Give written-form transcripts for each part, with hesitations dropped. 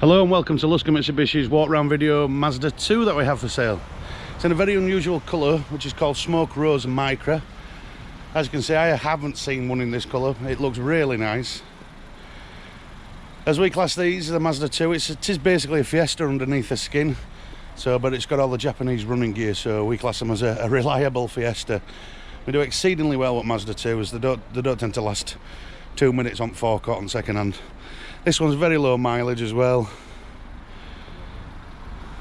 Hello and welcome to Luscombe Mitsubishi's walk round video Mazda 2 that we have for sale. It's in a very unusual colour which is called Smokey Rose Mica. As you can see, I haven't seen one in this colour. It looks really nice. As we class these, the Mazda 2, it is basically a Fiesta underneath the skin. But it's got all the Japanese running gear, so we class them as a reliable Fiesta. We do exceedingly well with Mazda 2s. They don't tend to last 2 minutes on forecourt and second hand. This one's very low mileage as well.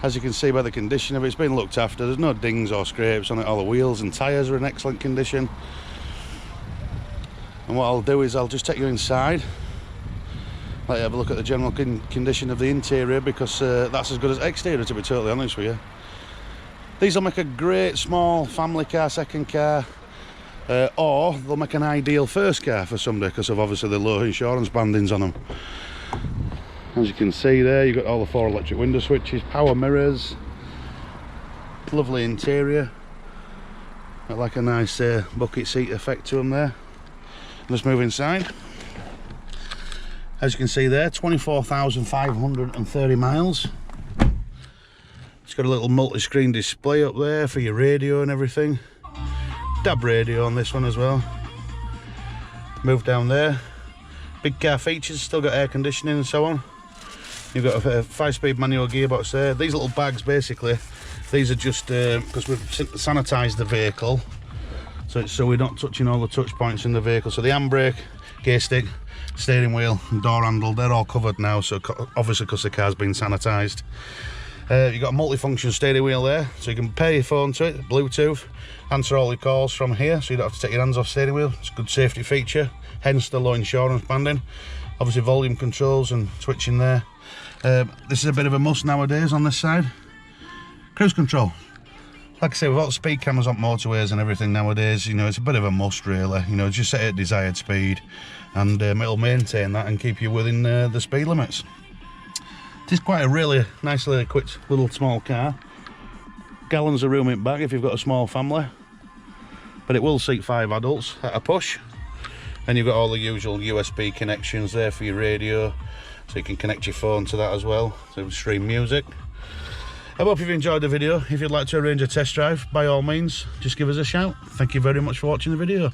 As you can see by the condition of it, it's been looked after. There's no dings or scrapes on it. All the wheels and tyres are in excellent condition. And what I'll do is I'll just take you inside, let you have a look at the general condition of the interior, because that's as good as exterior, to be totally honest with you. These will make a great small family car, second car, or they'll make an ideal first car for somebody because of obviously the low insurance bandings on them. As you can see there, you've got all the 4 electric window switches, power mirrors, lovely interior. Got like a nice bucket seat effect to them there. Let's move inside. As you can see there, 24,530 miles. It's got a little multi-screen display up there for your radio and everything. DAB radio on this one as well. Move down there. Big car features, still got air conditioning and so on. You've got a 5-speed manual gearbox there. These little bags, basically, these are just because we've sanitised the vehicle, so we're not touching all the touch points in the vehicle. So the handbrake, gear stick, steering wheel and door handle, they're all covered now, so obviously because the car's been sanitised. You've got a multifunction steering wheel there, so you can pair your phone to it, Bluetooth, answer all your calls from here, so you don't have to take your hands off steering wheel. It's a good safety feature, hence the low insurance banding. Obviously volume controls and switching there. This is a bit of a must nowadays on this side. Cruise control. Like I say, with all the speed cameras on motorways and everything nowadays, you know, it's a bit of a must really. You know, just set it at desired speed and it'll maintain that and keep you within the speed limits. It is quite a really nicely equipped little small car. Gallons of room in back if you've got a small family. But it will seat 5 adults at a push. And you've got all the usual USB connections there for your radio, so you can connect your phone to that as well to stream music. I hope you've enjoyed the video. If you'd like to arrange a test drive, by all means, just give us a shout. Thank you very much for watching the video.